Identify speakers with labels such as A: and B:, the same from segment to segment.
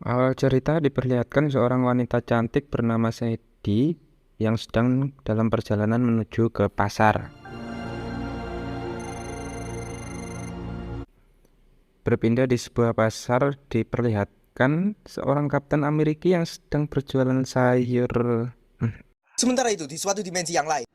A: Awal cerita diperlihatkan seorang wanita cantik bernama Sadie yang sedang dalam perjalanan menuju ke pasar. Berpindah di sebuah pasar diperlihatkan seorang kapten Amerika yang sedang berjualan sayur.
B: Sementara itu, di suatu dimensi yang lain.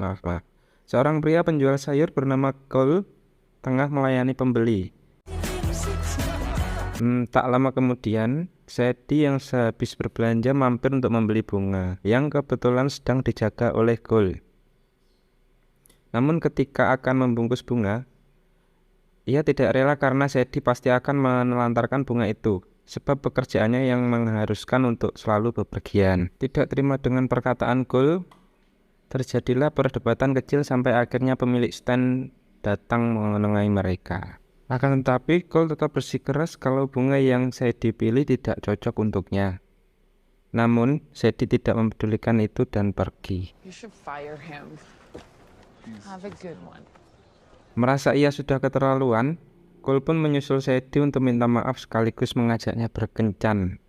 A: Maaf. Seorang pria penjual sayur bernama Cole tengah melayani pembeli. Tak lama kemudian, Sadie yang sehabis berbelanja mampir untuk membeli bunga yang kebetulan sedang dijaga oleh Cole. Namun ketika akan membungkus bunga, ia tidak rela karena Sadie pasti akan menelantarkan bunga itu, sebab pekerjaannya yang mengharuskan untuk selalu bepergian. Tidak terima dengan perkataan Cole, terjadilah perdebatan kecil sampai akhirnya pemilik stand datang menengahi mereka. Akan tetapi, Cole tetap bersikeras kalau bunga yang Sadie pilih tidak cocok untuknya. Namun, Sadie tidak mempedulikan itu dan pergi.
C: You should fire him. Have a good one.
A: Merasa ia sudah keterlaluan, Cole pun menyusul Sadie untuk minta maaf sekaligus mengajaknya berkencan.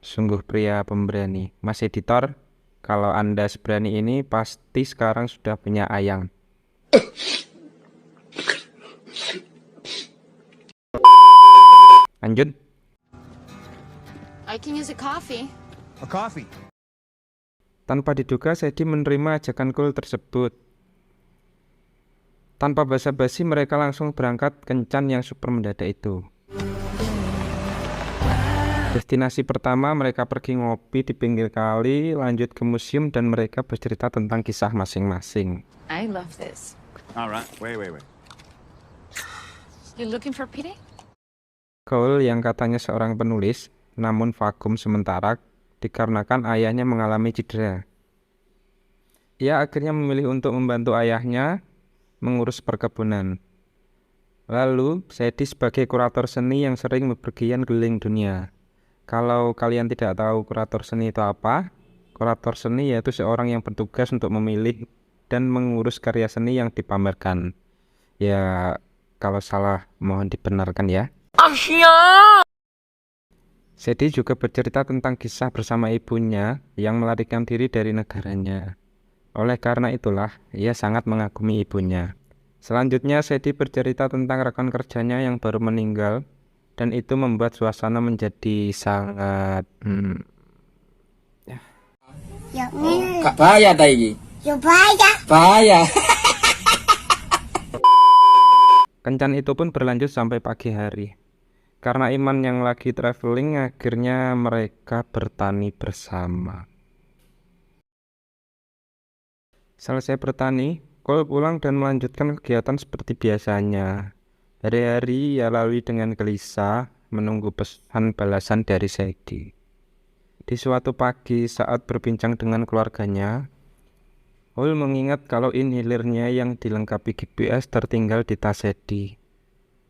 A: Sungguh pria pemberani. Mas editor, kalau Anda seberani ini, pasti sekarang sudah punya ayang. Lanjut.
D: I can use a coffee.
B: A coffee.
A: Tanpa diduga, Sadie menerima ajakan Cole tersebut. Tanpa basa-basi, mereka langsung berangkat kencan yang super mendadak itu. Destinasi pertama, mereka pergi ngopi di pinggir kali, lanjut ke museum, dan mereka bercerita tentang kisah masing-masing.
D: I love this.
E: All right, wait.
D: You looking for Pete?
A: Cole yang katanya seorang penulis, namun vakum sementara dikarenakan ayahnya mengalami cedera. Ia akhirnya memilih untuk membantu ayahnya mengurus perkebunan. Lalu, Sadie sebagai kurator seni yang sering bepergian keliling dunia. Kalau kalian tidak tahu kurator seni itu apa, kurator seni yaitu seorang yang bertugas untuk memilih dan mengurus karya seni yang dipamerkan. Ya, kalau salah mohon dibenarkan ya. Sadie juga bercerita tentang kisah bersama ibunya yang melarikan diri dari negaranya. Oleh karena itulah, ia sangat mengagumi ibunya. Selanjutnya, Sadie bercerita tentang rekan kerjanya yang baru meninggal, dan itu membuat suasana menjadi sangat...
F: Kak bahaya ta iki?
G: Ya bahaya.
F: Bahaya.
A: Kencan itu pun berlanjut sampai pagi hari. Karena Iman yang lagi traveling, akhirnya mereka bertani bersama. Selesai bertani, Cole pulang dan melanjutkan kegiatan seperti biasanya. Hari-hari ia lalui dengan gelisah, menunggu pesan balasan dari Sadie. Di suatu pagi saat berbincang dengan keluarganya, Cole mengingat kalau inhalernya yang dilengkapi GPS tertinggal di tas Sadie.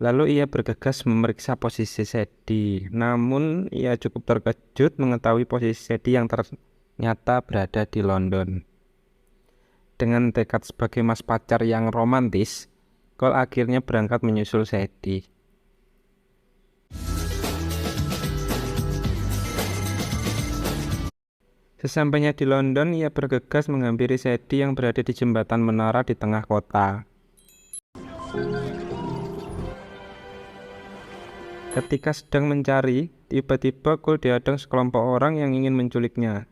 A: Lalu ia bergegas memeriksa posisi Sadie, namun ia cukup terkejut mengetahui posisi Sadie yang ternyata berada di London. Dengan tekad sebagai mas pacar yang romantis, Cole akhirnya berangkat menyusul Sadie. Sesampainya di London, ia bergegas menghampiri Sadie yang berada di jembatan menara di tengah kota. Ketika sedang mencari, tiba-tiba Cole dihadang sekelompok orang yang ingin menculiknya.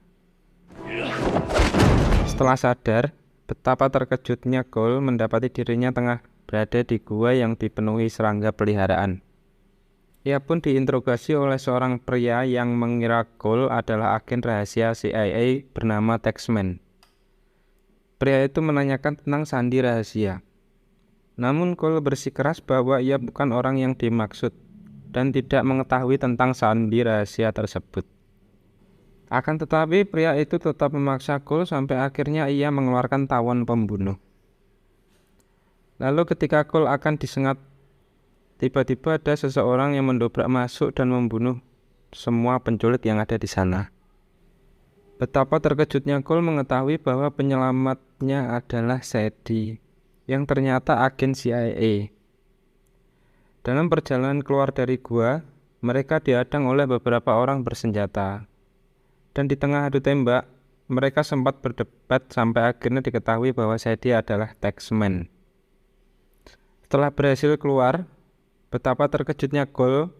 A: Setelah sadar, betapa terkejutnya Cole mendapati dirinya tengah berada di gua yang dipenuhi serangga peliharaan. Ia pun diinterogasi oleh seorang pria yang mengira Cole adalah agen rahasia CIA bernama Taxman. Pria itu menanyakan tentang sandi rahasia. Namun Cole bersikeras bahwa ia bukan orang yang dimaksud dan tidak mengetahui tentang sandi rahasia tersebut. Akan tetapi pria itu tetap memaksa Cole sampai akhirnya ia mengeluarkan tawon pembunuh. Lalu ketika Cole akan disengat, tiba-tiba ada seseorang yang mendobrak masuk dan membunuh semua penculik yang ada di sana. Betapa terkejutnya Cole mengetahui bahwa penyelamatnya adalah Sadie, yang ternyata agen CIA. Dalam perjalanan keluar dari gua, mereka dihadang oleh beberapa orang bersenjata. Dan di tengah adu tembak, mereka sempat berdebat sampai akhirnya diketahui bahwa Sadie adalah taxman. Setelah berhasil keluar, betapa terkejutnya Cole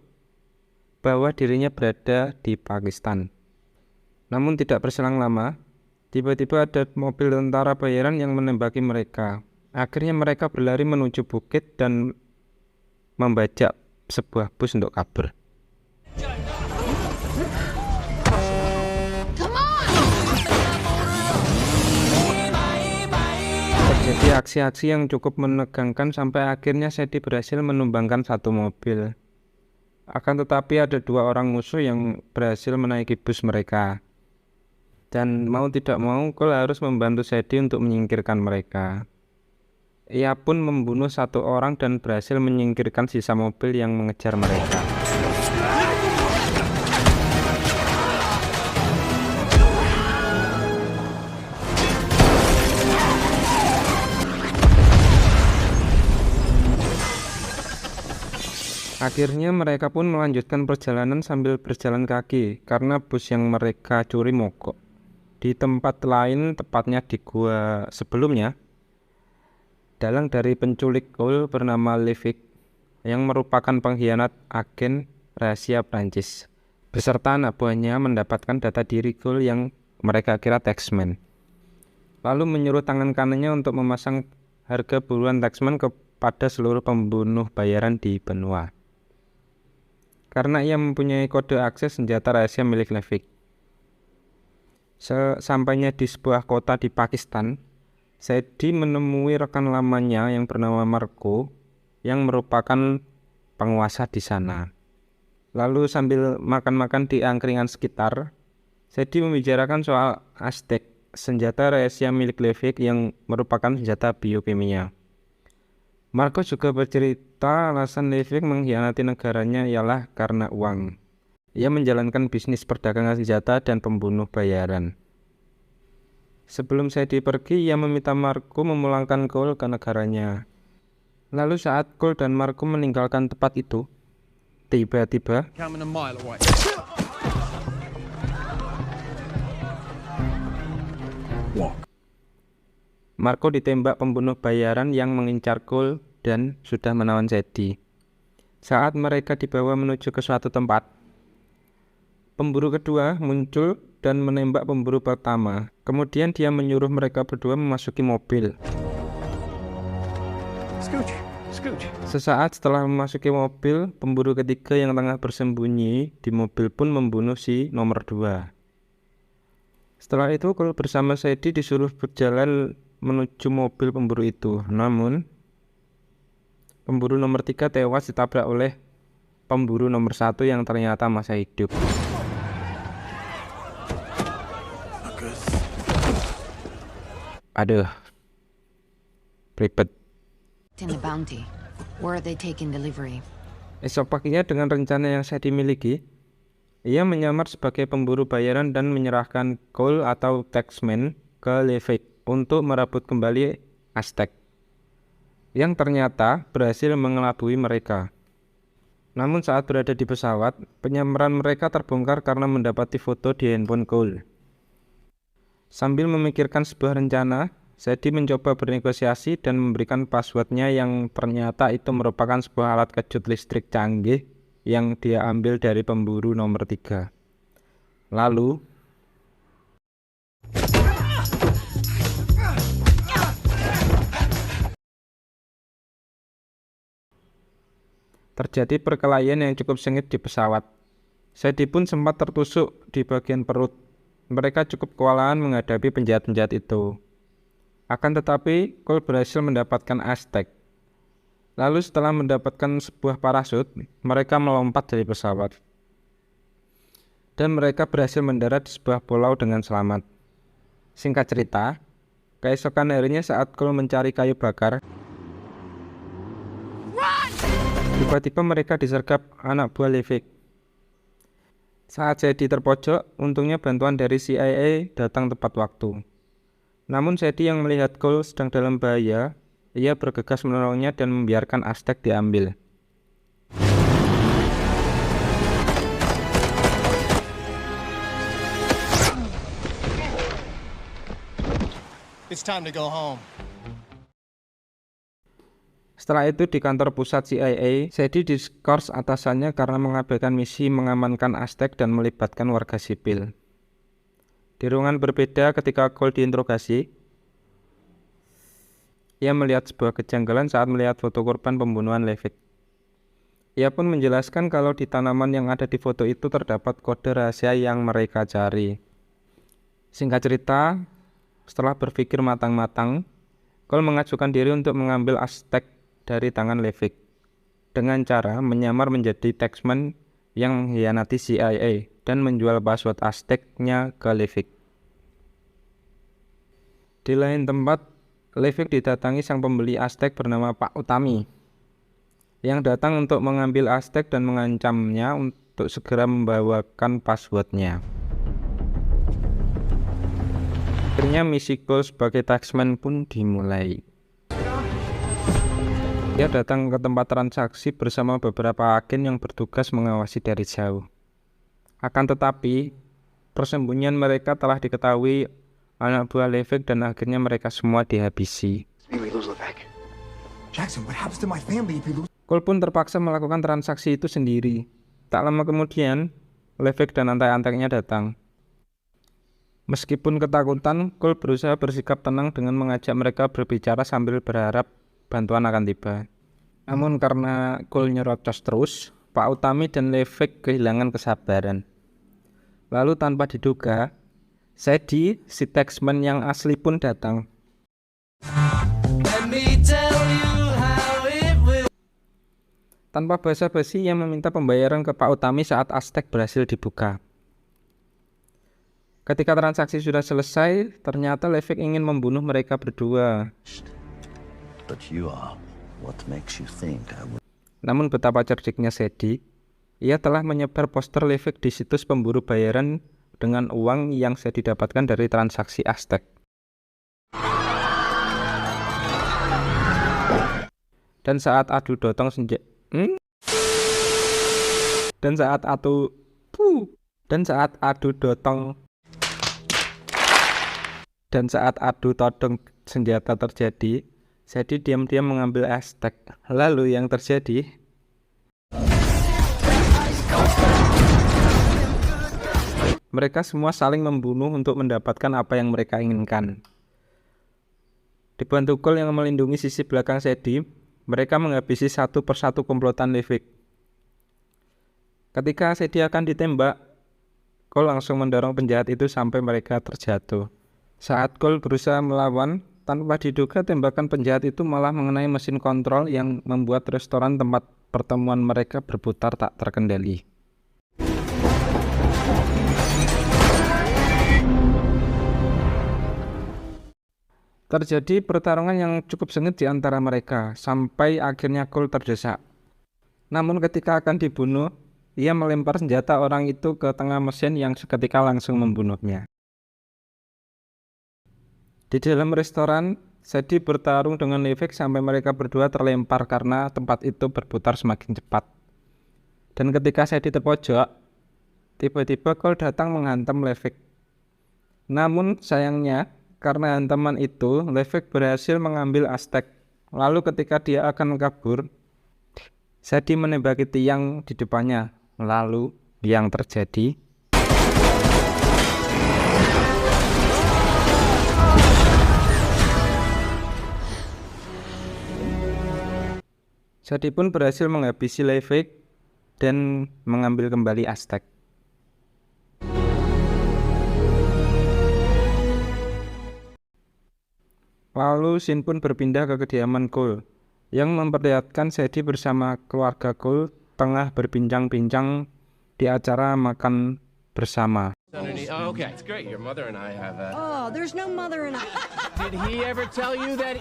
A: bahwa dirinya berada di Pakistan. Namun tidak berselang lama, tiba-tiba ada mobil tentara bayaran yang menembaki mereka. Akhirnya mereka berlari menuju bukit dan membajak sebuah bus untuk kabur. Terjadi aksi-aksi yang cukup menegangkan sampai akhirnya Sadie berhasil menumbangkan satu mobil. Akan tetapi ada dua orang musuh yang berhasil menaiki bus mereka. Dan mau tidak mau Cole harus membantu Sadie untuk menyingkirkan mereka. Ia pun membunuh satu orang dan berhasil menyingkirkan sisa mobil yang mengejar mereka. Akhirnya mereka pun melanjutkan perjalanan sambil berjalan kaki karena bus yang mereka curi mogok. Di tempat lain, tepatnya di gua sebelumnya, dalang dari penculik Cole bernama Levick yang merupakan pengkhianat agen rahasia Prancis beserta anak buahnya mendapatkan data diri Cole yang mereka kira taxman, lalu menyuruh tangan kanannya untuk memasang harga buruan taxman kepada seluruh pembunuh bayaran di benua karena ia mempunyai kode akses senjata rahasia milik Levick. Sesampainya di sebuah kota di Pakistan, Sadie menemui rekan lamanya yang bernama Marco yang merupakan penguasa di sana. Lalu sambil makan-makan di angkringan sekitar, Sadie membicarakan soal Aztec, senjata rahasia milik Levick yang merupakan senjata biokimia. Marco juga bercerita alasan Levick mengkhianati negaranya ialah karena uang. Ia menjalankan bisnis perdagangan senjata dan pembunuh bayaran. Sebelum Sadie pergi, ia meminta Marco memulangkan Cole ke negaranya. Lalu saat Cole dan Marco meninggalkan tempat itu, tiba-tiba Marco ditembak pembunuh bayaran yang mengincar Cole dan sudah menawan Sadie. Saat mereka dibawa menuju ke suatu tempat, pemburu kedua muncul dan menembak pemburu pertama. Kemudian dia menyuruh mereka berdua memasuki mobil. Sesaat setelah memasuki mobil, pemburu ketiga yang tengah bersembunyi di mobil pun membunuh si nomor 2. Setelah itu Cole bersama Sadie disuruh berjalan menuju mobil pemburu itu. Namun pemburu nomor 3 tewas ditabrak oleh pemburu nomor 1 yang ternyata masih hidup. Aduh, ribet.
E: In the bounty, where are they taking delivery?
A: Esok paginya dengan rencana yang saya dimiliki, ia menyamar sebagai pemburu bayaran dan menyerahkan Cole atau taxman ke Levick untuk merebut kembali Aztec, yang ternyata berhasil mengelabui mereka. Namun saat berada di pesawat, penyamaran mereka terbongkar karena mendapati foto di handphone Cole. Sambil memikirkan sebuah rencana, Sadie mencoba bernegosiasi dan memberikan passwordnya yang ternyata itu merupakan sebuah alat kejut listrik canggih yang dia ambil dari pemburu nomor 3. Lalu terjadi perkelahian yang cukup sengit di pesawat. Sadie pun sempat tertusuk di bagian perut. Mereka cukup kewalahan menghadapi penjahat-penjahat itu. Akan tetapi, Cole berhasil mendapatkan Aztec. Lalu setelah mendapatkan sebuah parasut, mereka melompat dari pesawat. Dan mereka berhasil mendarat di sebuah pulau dengan selamat. Singkat cerita, keesokan harinya saat Cole mencari kayu bakar, tiba-tiba mereka disergap anak buah Levick. Saat Sadie terpojok, untungnya bantuan dari CIA datang tepat waktu. Namun Sadie yang melihat Cole sedang dalam bahaya, ia bergegas menolongnya dan membiarkan Aztec diambil.
B: It's time to go home.
A: Setelah itu di kantor pusat CIA, Sadie diskors atasannya karena mengabaikan misi mengamankan Aztec dan melibatkan warga sipil. Di ruangan berbeda ketika Cole diinterogasi, ia melihat sebuah kejanggalan saat melihat foto korban pembunuhan Levitt. Ia pun menjelaskan kalau di tanaman yang ada di foto itu terdapat kode rahasia yang mereka cari. Singkat cerita, setelah berpikir matang-matang, Cole mengajukan diri untuk mengambil Aztec dari tangan Levitt dengan cara menyamar menjadi taxman yang mengkhianati CIA dan menjual password Aztec-nya ke Levitt. Di lain tempat, Levitt didatangi sang pembeli Aztec bernama Pak Utami yang datang untuk mengambil Aztec dan mengancamnya untuk segera membawakan passwordnya. Akhirnya misi Cole sebagai taxman pun dimulai. Dia datang ke tempat transaksi bersama beberapa agen yang bertugas mengawasi dari jauh. Akan tetapi, persembunyian mereka telah diketahui anak buah Levitt dan akhirnya mereka semua dihabisi. Cole pun terpaksa melakukan transaksi itu sendiri. Tak lama kemudian, Levitt dan antek-anteknya datang. Meskipun ketakutan, Cole berusaha bersikap tenang dengan mengajak mereka berbicara sambil berharap bantuan akan tiba. Namun karena Cole nyerocos terus, Pak Utami dan Levitt kehilangan kesabaran. Lalu tanpa diduga, Sadie, si taxman yang asli pun datang. Tanpa basa-basi, ia meminta pembayaran ke Pak Utami saat Aztec berhasil dibuka. Ketika transaksi sudah selesai, ternyata Levitt ingin membunuh mereka berdua. Namun betapa cerdiknya Sadie, ia telah menyebar poster Levitt di situs pemburu bayaran dengan uang yang Sadie dapatkan dari transaksi Aztec. Dan saat adu dotong Dan saat adu todong senjata terjadi, Sadie diam-diam mengambil Aztec. Lalu yang terjadi, mereka semua saling membunuh untuk mendapatkan apa yang mereka inginkan. Dibantu Cole yang melindungi sisi belakang Sadie, mereka menghabisi satu persatu komplotan Levitt. Ketika Sadie akan ditembak, Cole langsung mendorong penjahat itu sampai mereka terjatuh. Saat Cole berusaha melawan, tanpa diduga tembakan penjahat itu malah mengenai mesin kontrol yang membuat restoran tempat pertemuan mereka berputar tak terkendali. Terjadi pertarungan yang cukup sengit di antara mereka, sampai akhirnya Cole terdesak. Namun ketika akan dibunuh, ia melempar senjata orang itu ke tengah mesin yang seketika langsung membunuhnya. Di dalam restoran, Sadie bertarung dengan Levitt sampai mereka berdua terlempar karena tempat itu berputar semakin cepat. Dan ketika Sadie terpojok, tiba-tiba Cole datang menghantam Levitt. Namun sayangnya, karena hantaman itu, Levitt berhasil mengambil Aztec. Lalu ketika dia akan kabur, Sadie menembaki tiang di depannya. Lalu yang terjadi, Sadie pun berhasil menghabisi Levitt dan mengambil kembali Aztec. Lalu scene pun berpindah ke kediaman Cole, yang memperlihatkan Sadie bersama keluarga Cole tengah berbincang-bincang di acara makan bersama.
G: Oh, okay, it's great. Your mother and I have
H: Oh, there's no mother and I.
G: Did he ever tell you that?